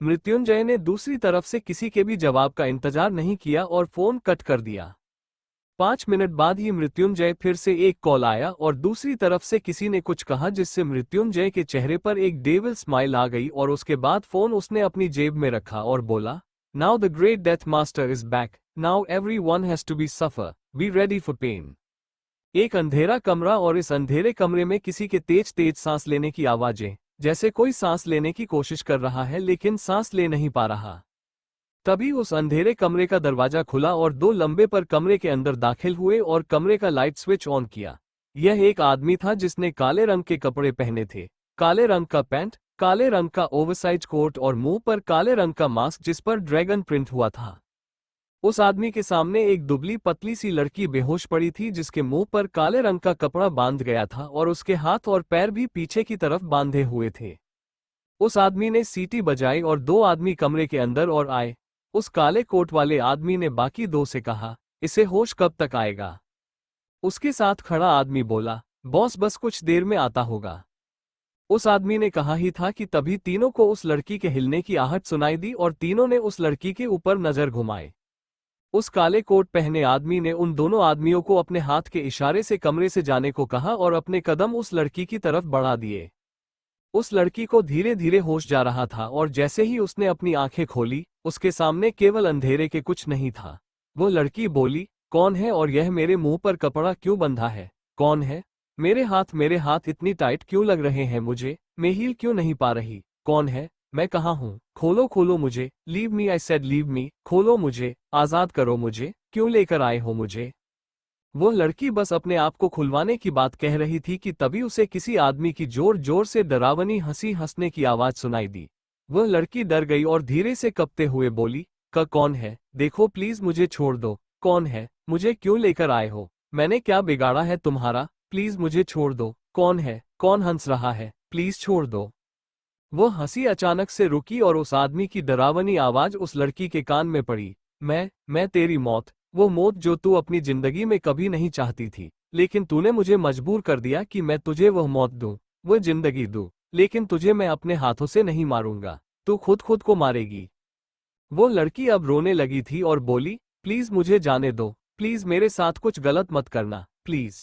मृत्युंजय ने दूसरी तरफ से किसी के भी जवाब का इंतजार नहीं किया और फोन कट कर दिया। 5 मिनट बाद ही मृत्युंजय फिर से एक कॉल आया और दूसरी तरफ से किसी ने कुछ कहा जिससे मृत्युंजय के चेहरे पर एक डेविल स्माइल आ गई और उसके बाद फोन उसने अपनी जेब में रखा और बोला, now the great death master is back, now everyone has to be suffer, be ready for pain. एक अंधेरा कमरा और इस अंधेरे कमरे में किसी के तेज तेज सांस लेने की आवाजें, जैसे कोई सांस लेने की कोशिश कर रहा है लेकिन सांस ले नहीं पा रहा। तभी उस अंधेरे कमरे का दरवाजा खुला और 2 लंबे पर कमरे के अंदर दाखिल हुए और कमरे का लाइट स्विच ऑन किया। यह एक आदमी था जिसने काले रंग के कपड़े पहने थे, काले रंग का पैंट, काले रंग का ओवरसाइज कोट और मुंह पर काले रंग का मास्क जिस पर ड्रैगन प्रिंट हुआ था। उस आदमी के सामने एक दुबली पतली सी लड़की बेहोश पड़ी थी जिसके मुंह पर काले रंग का कपड़ा बांध गया था और उसके हाथ और पैर भी पीछे की तरफ बांधे हुए थे। उस आदमी ने सीटी बजाई और 2 आदमी कमरे के अंदर और आए। उस काले कोट वाले आदमी ने बाकी 2 से कहा, इसे होश कब तक आएगा? उसके साथ खड़ा आदमी बोला, बॉस बस कुछ देर में आता होगा। उस आदमी ने कहा ही था कि तभी तीनों को उस लड़की के हिलने की आहट सुनाई दी और तीनों ने उस लड़की के ऊपर नजर घुमाए। उस काले कोट पहने आदमी ने उन दोनों आदमियों को अपने हाथ के इशारे से कमरे से जाने को कहा और अपने कदम उस लड़की की तरफ बढ़ा दिए। उस लड़की को धीरे धीरे होश जा रहा था और जैसे ही उसने अपनी आंखें खोली, उसके सामने केवल अंधेरे के कुछ नहीं था। वो लड़की बोली, कौन है और यह मेरे मुंह पर कपड़ा क्यों बंधा है? कौन है? मेरे हाथ इतनी टाइट क्यों लग रहे हैं मुझे? मैं हील क्यों नहीं पा रही? कौन है? मैं कहाँ हूँ? खोलो खोलो मुझे, leave me, I said leave me, खोलो मुझे, आजाद करो मुझे, क्यों लेकर आए हो मुझे? वो लड़की बस अपने आप को खुलवाने की बात कह रही थी कि तभी उसे किसी आदमी की जोर जोर से डरावनी हंसी हंसने की आवाज सुनाई दी। वह लड़की डर गई और धीरे से कपते हुए बोली, कौन है? देखो प्लीज मुझे छोड़ दो। कौन है? मुझे क्यों लेकर आए हो? मैंने क्या बिगाड़ा है तुम्हारा? प्लीज मुझे छोड़ दो। कौन है? कौन हंस रहा है? प्लीज छोड़ दो। वो हंसी अचानक से रुकी और उस आदमी की डरावनी आवाज उस लड़की के कान में पड़ी, मैं तेरी मौत, वो मौत जो तू अपनी जिंदगी में कभी नहीं चाहती थी, लेकिन तूने मुझे मजबूर कर दिया कि मैं तुझे वह मौत दूं, वो जिंदगी दूं, लेकिन तुझे मैं अपने हाथों से नहीं मारूंगा, तू खुद को मारेगी। वो लड़की अब रोने लगी थी और बोली, प्लीज मुझे जाने दो, प्लीज मेरे साथ कुछ गलत मत करना, प्लीज।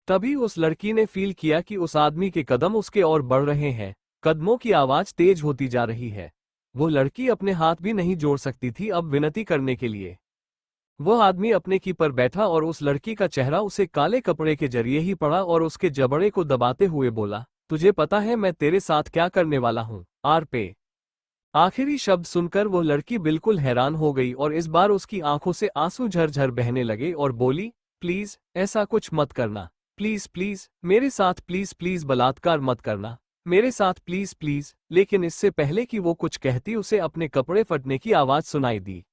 तभी उस लड़की ने फील किया कि उस आदमी के कदम उसके ओर बढ़ रहे हैं, कदमों की आवाज तेज होती जा रही है। वो लड़की अपने हाथ भी नहीं जोड़ सकती थी अब विनती करने के लिए। वह आदमी अपने की पर बैठा और उस लड़की का चेहरा उसे काले कपड़े के जरिए ही पड़ा और उसके जबड़े को दबाते हुए बोला, तुझे पता है मैं तेरे साथ क्या करने वाला हूँ? आर पे। आखिरी शब्द सुनकर वो लड़की बिल्कुल हैरान हो गई और इस बार उसकी आंखों से आंसू झरझर बहने लगे और बोली, प्लीज ऐसा कुछ मत करना, प्लीज प्लीज मेरे साथ, प्लीज प्लीज बलात्कार मत करना मेरे साथ, प्लीज प्लीज। लेकिन इससे पहले कि वो कुछ कहती उसे अपने कपड़े फटने की आवाज सुनाई दी।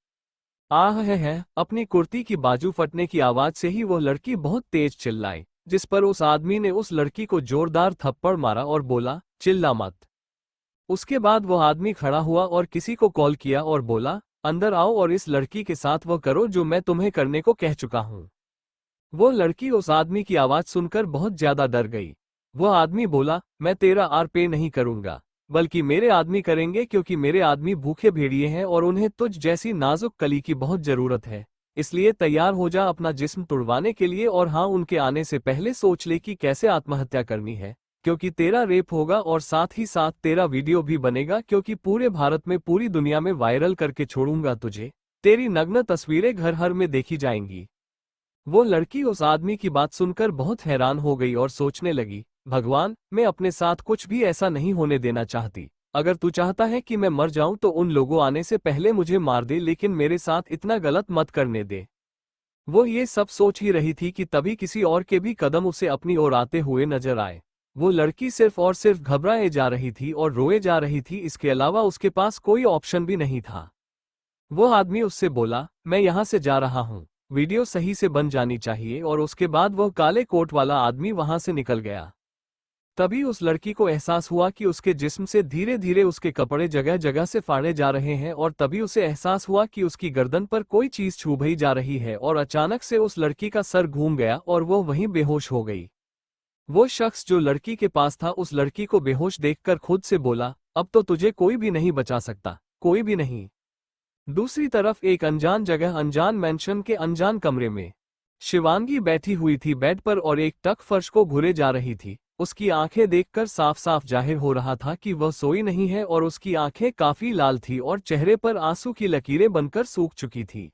आह है, अपनी कुर्ती की बाजू फटने की आवाज से ही वो लड़की बहुत तेज चिल्लाई, जिस पर उस आदमी ने उस लड़की को जोरदार थप्पड़ मारा और बोला, चिल्ला मत। उसके बाद वो आदमी खड़ा हुआ और किसी को कॉल किया और बोला, अंदर आओ और इस लड़की के साथ वो करो जो मैं तुम्हें करने को कह चुका हूँ। वो लड़की उस आदमी की आवाज सुनकर बहुत ज्यादा डर गई। वह आदमी बोला, मैं तेरा आर पे नहीं करूंगा, बल्कि मेरे आदमी करेंगे, क्योंकि मेरे आदमी भूखे भेड़िए हैं और उन्हें तुझ जैसी नाजुक कली की बहुत जरूरत है। इसलिए तैयार हो जा अपना जिस्म तुड़वाने के लिए, और हाँ, उनके आने से पहले सोच ले कि कैसे आत्महत्या करनी है, क्योंकि तेरा रेप होगा और साथ ही साथ तेरा वीडियो भी बनेगा, क्योंकि पूरे भारत में, पूरी दुनिया में वायरल करके छोड़ूंगा तुझे। तेरी नग्न तस्वीरें घर हर में देखी जाएंगी। वो लड़की उस आदमी की बात सुनकर बहुत हैरान हो गई और सोचने लगी, भगवान, मैं अपने साथ कुछ भी ऐसा नहीं होने देना चाहती। अगर तू चाहता है कि मैं मर जाऊं तो उन लोगों आने से पहले मुझे मार दे, लेकिन मेरे साथ इतना गलत मत करने दे। वो ये सब सोच ही रही थी कि तभी किसी और के भी कदम उसे अपनी ओर आते हुए नजर आए। वो लड़की सिर्फ और सिर्फ घबराए जा रही थी और रोए जा रही थी, इसके अलावा उसके पास कोई ऑप्शन भी नहीं था। वो आदमी उससे बोला, मैं यहाँ से जा रहा हूँ, वीडियो सही से बन जानी चाहिए, और उसके बाद वह काले कोट वाला आदमी वहां से निकल गया। तभी उस लड़की को एहसास हुआ कि उसके जिस्म से धीरे धीरे उसके कपड़े जगह जगह से फाड़े जा रहे हैं, और तभी उसे एहसास हुआ कि उसकी गर्दन पर कोई चीज छू जा रही है, और अचानक से उस लड़की का सर घूम गया और वो वहीं बेहोश हो गई। वो शख्स जो लड़की के पास था उस लड़की को बेहोश देखकर खुद से बोला, अब तो तुझे कोई भी नहीं बचा सकता, कोई भी नहीं। दूसरी तरफ एक अनजान जगह, अनजान मेंशन के अनजान कमरे में शिवांगी बैठी हुई थी बेड पर और एक टक फर्श को घुरे जा रही थी। उसकी आंखें देखकर साफ साफ जाहिर हो रहा था कि वह सोई नहीं है, और उसकी आंखें काफी लाल थी और चेहरे पर आंसू की लकीरें बनकर सूख चुकी थी।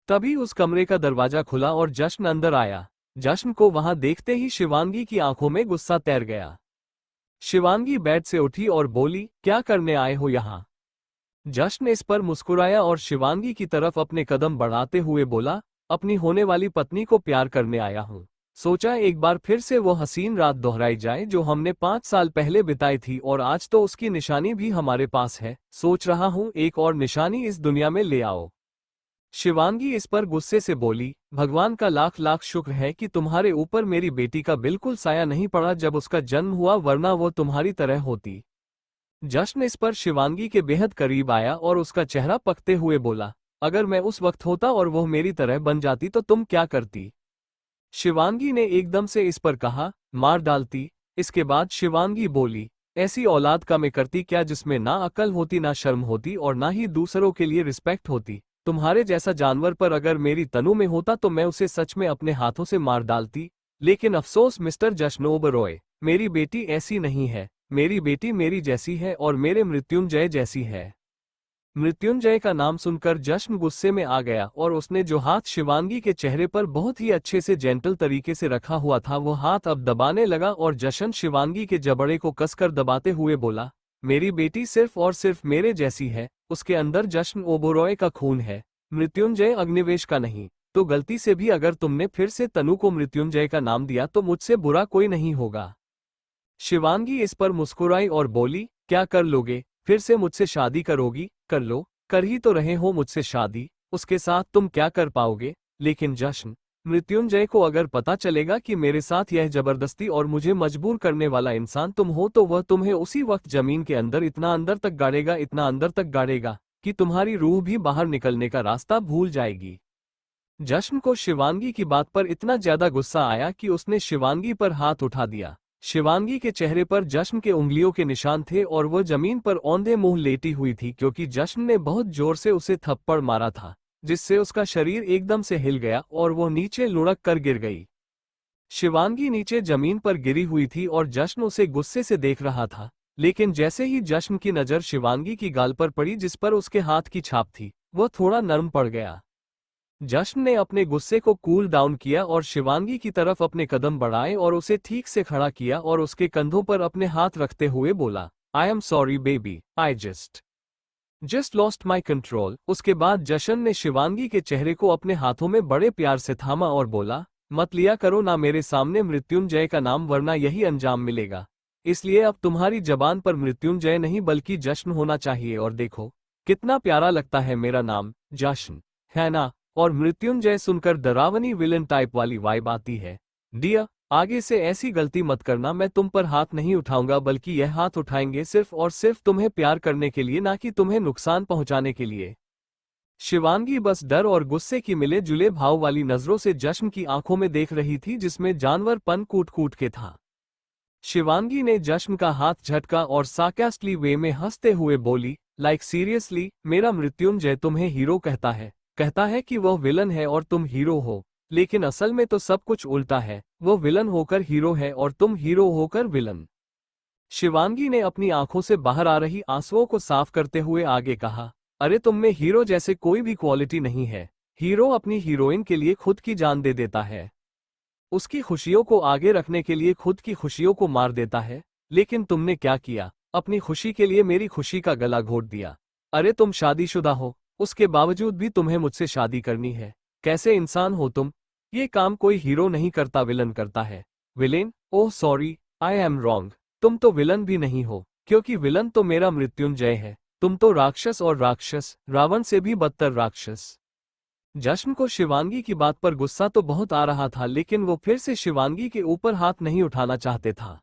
तभी उस कमरे का दरवाजा खुला और जश्न अंदर आया। जश्न को वहां देखते ही शिवांगी की आंखों में गुस्सा तैर गया। शिवांगी बेड से उठी और बोली, क्या करने आए हो यहाँ? जश्न इस पर मुस्कुराया और शिवांगी की तरफ अपने कदम बढ़ाते हुए बोला, अपनी होने वाली पत्नी को प्यार करने आया हूँ। सोचा एक बार फिर से वो हसीन रात दोहराई जाए जो हमने 5 साल पहले बिताई थी, और आज तो उसकी निशानी भी हमारे पास है। सोच रहा हूँ एक और निशानी इस दुनिया में ले आओ। शिवांगी इस पर गुस्से से बोली, भगवान का लाख लाख शुक्र है कि तुम्हारे ऊपर मेरी बेटी का बिल्कुल साया नहीं पड़ा जब उसका जन्म हुआ, वरना वो तुम्हारी तरह होती। जश्न इस पर शिवांगी के बेहद करीब आया और उसका चेहरा पकते हुए बोला, अगर मैं उस वक्त होता और वो मेरी तरह बन जाती तो तुम क्या करती? शिवांगी ने एकदम से इस पर कहा, मार डालती। इसके बाद शिवांगी बोली, ऐसी औलाद का मैं करती क्या जिसमें ना अकल होती, ना शर्म होती और ना ही दूसरों के लिए रिस्पेक्ट होती। तुम्हारे जैसा जानवर पर अगर मेरी तनु में होता तो मैं उसे सच में अपने हाथों से मार डालती। लेकिन अफसोस मिस्टर जश्न ओबरॉय, मेरी बेटी ऐसी नहीं है। मेरी बेटी मेरी जैसी है और मेरे मृत्युंजय जैसी है। मृत्युंजय का नाम सुनकर जश्न गुस्से में आ गया और उसने जो हाथ शिवांगी के चेहरे पर बहुत ही अच्छे से जेंटल तरीके से रखा हुआ था वो हाथ अब दबाने लगा और जश्न शिवांगी के जबड़े को कसकर दबाते हुए बोला, मेरी बेटी सिर्फ और सिर्फ मेरे जैसी है, उसके अंदर जश्न ओबोरॉय का खून है, मृत्युंजय अग्निवेश का नहीं। तो गलती से भी अगर तुमने फिर से तनु को मृत्युंजय का नाम दिया तो मुझसे बुरा कोई नहीं होगा। शिवांगी इस पर मुस्कुराई और बोली, क्या कर लोगे? फिर से मुझसे शादी करोगी? कर लो, कर ही तो रहे हो मुझसे शादी, उसके साथ तुम क्या कर पाओगे? लेकिन जश्न, मृत्युंजय को अगर पता चलेगा कि मेरे साथ यह जबरदस्ती और मुझे मजबूर करने वाला इंसान तुम हो तो वह तुम्हें उसी वक्त जमीन के अंदर इतना अंदर तक गाड़ेगा, इतना अंदर तक गाड़ेगा कि तुम्हारी रूह भी बाहर निकलने का रास्ता भूल जाएगी। जश्न को शिवांगी की बात पर इतना ज्यादा गुस्सा आया कि उसने शिवांगी पर हाथ उठा दिया। शिवांगी के चेहरे पर जश्न के उंगलियों के निशान थे और वह जमीन पर औंधे मुंह लेटी हुई थी क्योंकि जश्न ने बहुत जोर से उसे थप्पड़ मारा था, जिससे उसका शरीर एकदम से हिल गया और वो नीचे लुढ़क कर गिर गई। शिवांगी नीचे जमीन पर गिरी हुई थी और जश्न उसे गुस्से से देख रहा था, लेकिन जैसे ही जश्न की नज़र शिवांगी की गाल पर पड़ी जिस पर उसके हाथ की छाप थी, वह थोड़ा नरम पड़ गया। जश्न ने अपने गुस्से को कूल डाउन किया और शिवांगी की तरफ अपने कदम बढ़ाए और उसे ठीक से खड़ा किया और उसके कंधों पर अपने हाथ रखते हुए बोला, I am sorry baby, I just lost my control. उसके बाद जश्न ने शिवांगी के चेहरे को अपने हाथों में बड़े प्यार से थामा और बोला, मत लिया करो ना मेरे सामने मृत्युंजय का नाम, वरना यही अंजाम मिलेगा। इसलिए अब तुम्हारी जबान पर मृत्युंजय नहीं बल्कि जश्न होना चाहिए। और देखो कितना प्यारा लगता है मेरा नाम, जश्न, है ना? और मृत्युंजय सुनकर डरावनी विलन टाइप वाली वाइब आती है। डियर, आगे से ऐसी गलती मत करना, मैं तुम पर हाथ नहीं उठाऊंगा बल्कि यह हाथ उठाएंगे सिर्फ और सिर्फ तुम्हें प्यार करने के लिए, ना कि तुम्हें नुकसान पहुंचाने के लिए। शिवांगी बस डर और गुस्से की मिले जुले भाव वाली नजरों से जश्न की आंखों में देख रही थी जिसमें जानवरपन कूट कूट के था। शिवांगी ने जश्न का हाथ झटका और सार्कास्टिकली वे में हंसते हुए बोली, लाइक सीरियसली, मेरा मृत्युंजय तुम्हें हीरो कहता है कि वह विलन है और तुम हीरो हो, लेकिन असल में तो सब कुछ उल्टा है, वो विलन होकर हीरो है और तुम हीरो होकर विलन। शिवांगी ने अपनी आंखों से बाहर आ रही आंसुओं को साफ करते हुए आगे कहा, अरे तुम में हीरो जैसे कोई भी क्वालिटी नहीं है। हीरो अपनी हीरोइन के लिए खुद की जान दे देता है, उसकी खुशियों को आगे रखने के लिए खुद की खुशियों को मार देता है। लेकिन तुमने क्या किया? अपनी खुशी के लिए मेरी खुशी का गला घोट दिया। अरे तुम शादीशुदा हो, उसके बावजूद भी तुम्हें मुझसे शादी करनी है। कैसे इंसान हो तुम? ये काम कोई हीरो नहीं करता, विलन करता है। Villain? Oh sorry, I am wrong. तुम तो विलन भी नहीं हो, क्योंकि विलन तो मेरा मृत्युंजय है। तुम तो राक्षस, और राक्षस रावण से भी बदतर राक्षस। जश्न को शिवांगी की बात पर गुस्सा तो बहुत आ रहा था, लेकिन वो फिर से शिवांगी के ऊपर हाथ नहीं उठाना चाहते था,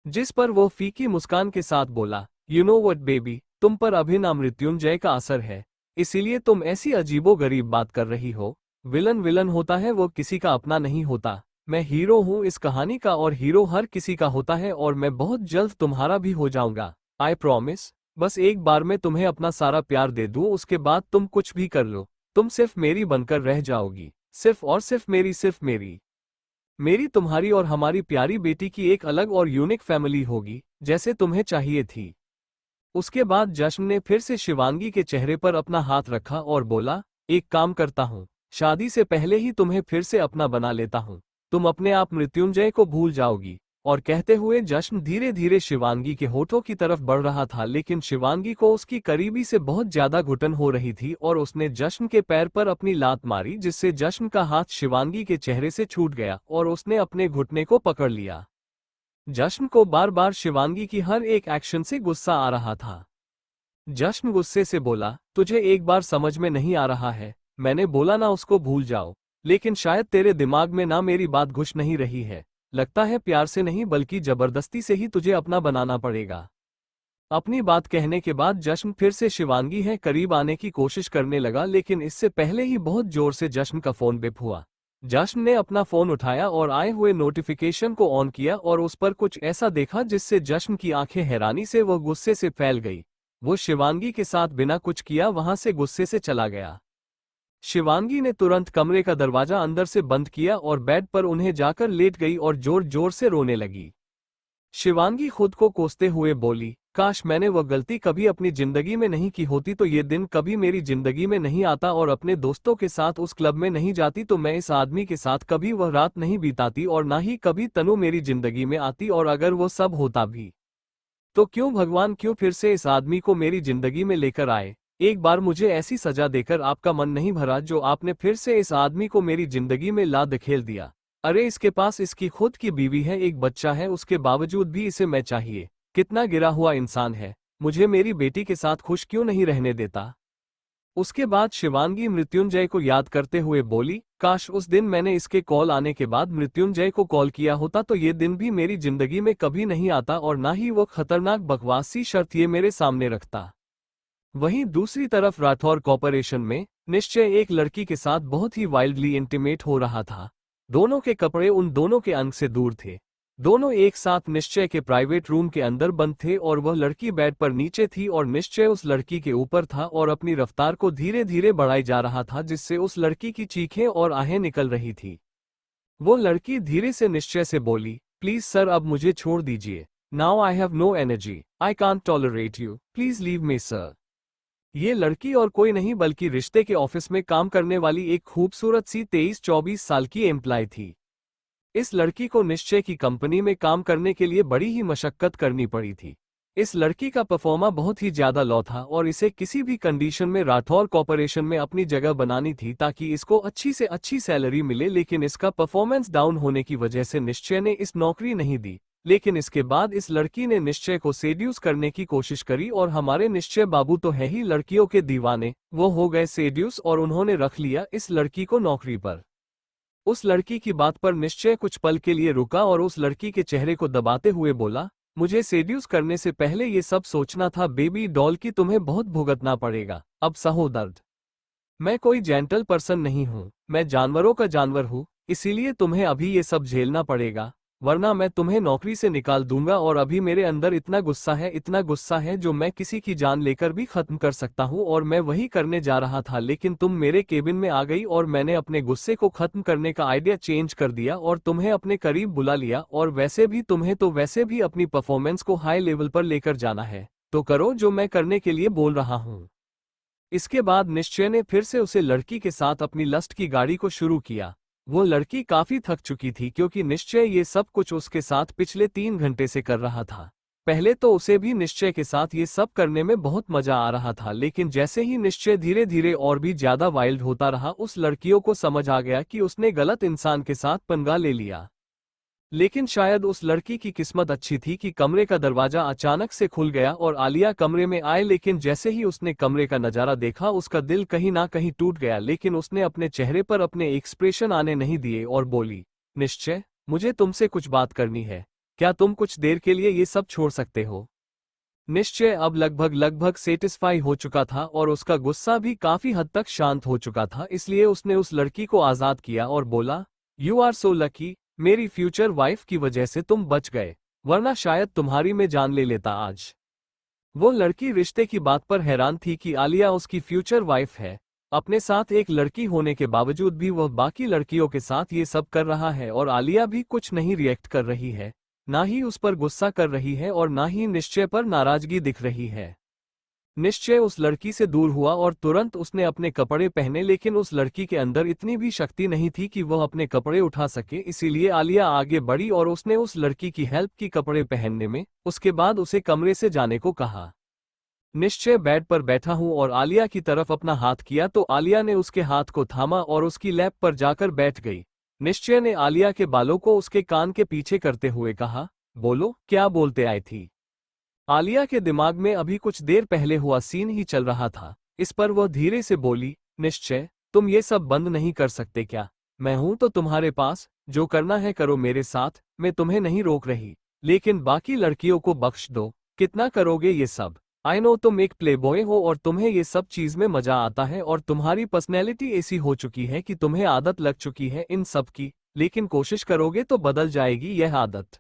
जिस पर वो फीकी मुस्कान के साथ बोला, यू नो व्हाट बेबी, तुम पर अभी ना मृत्युंजय का असर है, इसीलिए तुम ऐसी अजीबोगरीब बात कर रही हो। विलन विलन होता है, वो किसी का अपना नहीं होता। मैं हीरो हूँ इस कहानी का, और हीरो हर किसी का होता है, और मैं बहुत जल्द तुम्हारा भी हो जाऊंगा, आई प्रॉमिस। बस एक बार मैं तुम्हें अपना सारा प्यार दे दूं, उसके बाद तुम कुछ भी कर लो, तुम सिर्फ मेरी बनकर रह जाओगी, सिर्फ और सिर्फ मेरी, सिर्फ मेरी। मेरी तुम्हारी और हमारी प्यारी बेटी की एक अलग और यूनिक फैमिली होगी, जैसे तुम्हें चाहिए थी। उसके बाद जश्न ने फिर से शिवांगी के चेहरे पर अपना हाथ रखा और बोला, एक काम करता हूँ, शादी से पहले ही तुम्हें फिर से अपना बना लेता हूँ, तुम अपने आप मृत्युंजय को भूल जाओगी। और कहते हुए जश्न धीरे धीरे शिवांगी के होठों की तरफ बढ़ रहा था, लेकिन शिवांगी को उसकी करीबी से बहुत ज्यादा घुटन हो रही थी और उसने जश्न के पैर पर अपनी लात मारी, जिससे जश्न का हाथ शिवांगी के चेहरे से छूट गया और उसने अपने घुटने को पकड़ लिया। जश्न को बार बार शिवांगी की हर एक एक्शन से गुस्सा आ रहा था। जश्न गुस्से से बोला, तुझे एक बार समझ में नहीं आ रहा है? मैंने बोला ना उसको भूल जाओ, लेकिन शायद तेरे दिमाग में ना मेरी बात घुस नहीं रही है। लगता है प्यार से नहीं बल्कि जबरदस्ती से ही तुझे अपना बनाना पड़ेगा। अपनी बात कहने के बाद जश्न फिर से शिवांगी है करीब आने की कोशिश करने लगा, लेकिन इससे पहले ही बहुत जोर से जश्न का फोन बिप हुआ। जश्न ने अपना फोन उठाया और आए हुए नोटिफिकेशन को ऑन किया और उस पर कुछ ऐसा देखा जिससे जश्न की आंखें हैरानी से व गुस्से से फैल गई। वो शिवांगी के साथ बिना कुछ किया वहां से गुस्से से चला गया। शिवांगी ने तुरंत कमरे का दरवाजा अंदर से बंद किया और बेड पर उन्हें जाकर लेट गई और जोर जोर से रोने लगी। शिवांगी खुद को कोसते हुए बोली, काश मैंने वह गलती कभी अपनी जिंदगी में नहीं की होती तो ये दिन कभी मेरी जिंदगी में नहीं आता और अपने दोस्तों के साथ उस क्लब में नहीं जाती तो मैं इस आदमी के साथ कभी वह रात नहीं बिताती और ना ही कभी तनु मेरी जिंदगी में आती, और अगर वो सब होता भी तो क्यों भगवान क्यों फिर से इस आदमी को मेरी जिंदगी में लेकर आए। एक बार मुझे ऐसी सजा देकर आपका मन नहीं भरा जो आपने फिर से इस आदमी को मेरी जिंदगी में ला धकेल दिया। अरे इसके पास इसकी खुद की बीवी है, एक बच्चा है, उसके बावजूद भी इसे मैं चाहिए। कितना गिरा हुआ इंसान है, मुझे मेरी बेटी के साथ खुश क्यों नहीं रहने देता। उसके बाद शिवांगी मृत्युंजय को याद करते हुए बोली, काश उस दिन मैंने इसके कॉल आने के बाद मृत्युंजय को कॉल किया होता तो ये दिन भी मेरी जिंदगी में कभी नहीं आता और ना ही वो खतरनाक बकवास सी शर्त ये मेरे सामने रखता। वहीं दूसरी तरफ राठौर कॉर्पोरेशन में निश्चय एक लड़की के साथ बहुत ही वाइल्डली इंटीमेट हो रहा था। दोनों के कपड़े उन दोनों के अंग से दूर थे। दोनों एक साथ निश्चय के प्राइवेट रूम के अंदर बंद थे और वह लड़की बेड पर नीचे थी और निश्चय उस लड़की के ऊपर था और अपनी रफ्तार को धीरे धीरे बढ़ाई जा रहा था जिससे उस लड़की की चीखें और आहें निकल रही थी। वो लड़की धीरे से निश्चय से बोली, प्लीज सर अब मुझे छोड़ दीजिए। Now I have no energy, I can't tolerate you, please leave me sir. ये लड़की और कोई नहीं बल्कि रिश्ते के ऑफिस में काम करने वाली एक खूबसूरत सी 23-24 साल की एम्प्लॉय थी। इस लड़की को निश्चय की कंपनी में काम करने के लिए बड़ी ही मशक्कत करनी पड़ी थी। इस लड़की का परफॉर्मा बहुत ही ज्यादा लो था और इसे किसी भी कंडीशन में राठौर कॉर्पोरेशन में अपनी जगह बनानी थी ताकि इसको अच्छी से अच्छी सैलरी मिले, लेकिन इसका परफॉर्मेंस डाउन होने की वजह से निश्चय ने इस नौकरी नहीं दी। लेकिन इसके बाद इस लड़की ने निश्चय को सेड्यूस करने की कोशिश करी और हमारे निश्चय बाबू तो है ही लड़कियों के दीवाने, वो हो गए सेड्यूस और उन्होंने रख लिया इस लड़की को नौकरी पर। उस लड़की की बात पर निश्चय कुछ पल के लिए रुका और उस लड़की के चेहरे को दबाते हुए बोला, मुझे सेड्यूस करने से पहले ये सब सोचना था बेबी डॉल की तुम्हें बहुत भुगतना पड़ेगा, अब सहो दर्द। मैं कोई जेंटल पर्सन नहीं हूँ, मैं जानवरों का जानवर हूँ, इसीलिए तुम्हें अभी ये सब झेलना पड़ेगा, वरना मैं तुम्हें नौकरी से निकाल दूंगा। और अभी मेरे अंदर इतना गुस्सा है जो मैं किसी की जान लेकर भी खत्म कर सकता हूँ और मैं वही करने जा रहा था, लेकिन तुम मेरे केबिन में आ गई और मैंने अपने गुस्से को खत्म करने का आइडिया चेंज कर दिया और तुम्हें अपने करीब बुला लिया। और वैसे भी तुम्हें तो वैसे भी अपनी परफॉर्मेंस को हाई लेवल पर लेकर जाना है, तो करो जो मैं करने के लिए बोल रहा हूँ। इसके बाद निश्चय ने फिर से उसे लड़की के साथ अपनी लस्ट की गाड़ी को शुरू किया। वो लड़की काफी थक चुकी थी क्योंकि निश्चय ये सब कुछ उसके साथ पिछले 3 घंटे से कर रहा था। पहले तो उसे भी निश्चय के साथ ये सब करने में बहुत मजा आ रहा था, लेकिन जैसे ही निश्चय धीरे धीरे और भी ज्यादा वाइल्ड होता रहा उस लड़कियों को समझ आ गया कि उसने गलत इंसान के साथ पंगा ले लिया। लेकिन शायद उस लड़की की किस्मत अच्छी थी कि कमरे का दरवाजा अचानक से खुल गया और आलिया कमरे में आए, लेकिन जैसे ही उसने कमरे का नजारा देखा उसका दिल कहीं ना कहीं टूट गया। लेकिन उसने अपने चेहरे पर अपने एक्सप्रेशन आने नहीं दिए और बोली, निश्चय मुझे तुमसे कुछ बात करनी है, क्या तुम कुछ देर के लिए ये सब छोड़ सकते हो। निश्चय अब लगभग सेटिस्फाई हो चुका था और उसका गुस्सा भी काफी हद तक शांत हो चुका था, इसलिए उसने उस लड़की को आजाद किया और बोला, यू आर सो लकी, मेरी फ्यूचर वाइफ की वजह से तुम बच गए, वरना शायद तुम्हारी मैं जान ले लेता आज। वो लड़की रिश्ते की बात पर हैरान थी कि आलिया उसकी फ्यूचर वाइफ है। अपने साथ एक लड़की होने के बावजूद भी वह बाकी लड़कियों के साथ ये सब कर रहा है और आलिया भी कुछ नहीं रिएक्ट कर रही है, ना ही उस पर गुस्सा कर रही है और ना ही निश्चय पर नाराजगी दिख रही है। निश्चय उस लड़की से दूर हुआ और तुरंत उसने अपने कपड़े पहने, लेकिन उस लड़की के अंदर इतनी भी शक्ति नहीं थी कि वह अपने कपड़े उठा सके, इसीलिए आलिया आगे बढ़ी और उसने उस लड़की की हेल्प की कपड़े पहनने में। उसके बाद उसे कमरे से जाने को कहा। निश्चय बेड पर बैठा हूं और आलिया की तरफ अपना हाथ किया तो आलिया ने उसके हाथ को थामा और उसकी लैप पर जाकर बैठ गई। निश्चय ने आलिया के बालों को उसके कान के पीछे करते हुए कहा, बोलो क्या बोलते आई थी। आलिया के दिमाग में अभी कुछ देर पहले हुआ सीन ही चल रहा था। इस पर वह धीरे से बोली, निश्चय तुम ये सब बंद नहीं कर सकते क्या। मैं हूं तो तुम्हारे पास, जो करना है करो मेरे साथ, मैं तुम्हें नहीं रोक रही, लेकिन बाकी लड़कियों को बख्श दो। कितना करोगे ये सब? आई नो तुम एक प्लेबॉय हो और तुम्हें ये सब चीज में मजा आता है और तुम्हारी पर्सनैलिटी ऐसी हो चुकी है कि तुम्हें आदत लग चुकी है इन सब की, लेकिन कोशिश करोगे तो बदल जाएगी यह आदत।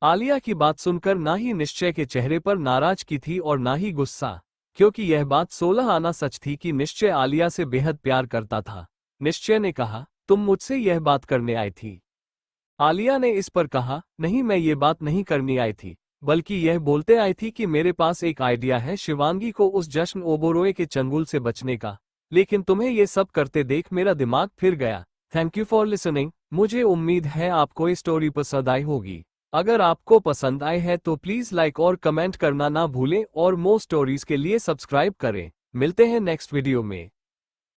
आलिया की बात सुनकर ना ही निश्चय के चेहरे पर नाराजगी थी और ना ही गुस्सा, क्योंकि यह बात 16 आना सच थी कि निश्चय आलिया से बेहद प्यार करता था। निश्चय ने कहा, तुम मुझसे यह बात करने आई थी? आलिया ने इस पर कहा, नहीं मैं ये बात नहीं करनी आई थी, बल्कि यह बोलते आई थी कि मेरे पास एक आइडिया है शिवांगी को उस जश्न ओबोरोए के चंगुल से बचने का, लेकिन तुम्हें ये सब करते देख मेरा दिमाग फिर गया। Thank you for listening. मुझे उम्मीद है आपको ये स्टोरी पसंद आई होगी। अगर आपको पसंद आए है तो प्लीज लाइक और कमेंट करना ना भूलें और मोर स्टोरीज के लिए सब्सक्राइब करें। मिलते हैं नेक्स्ट वीडियो में।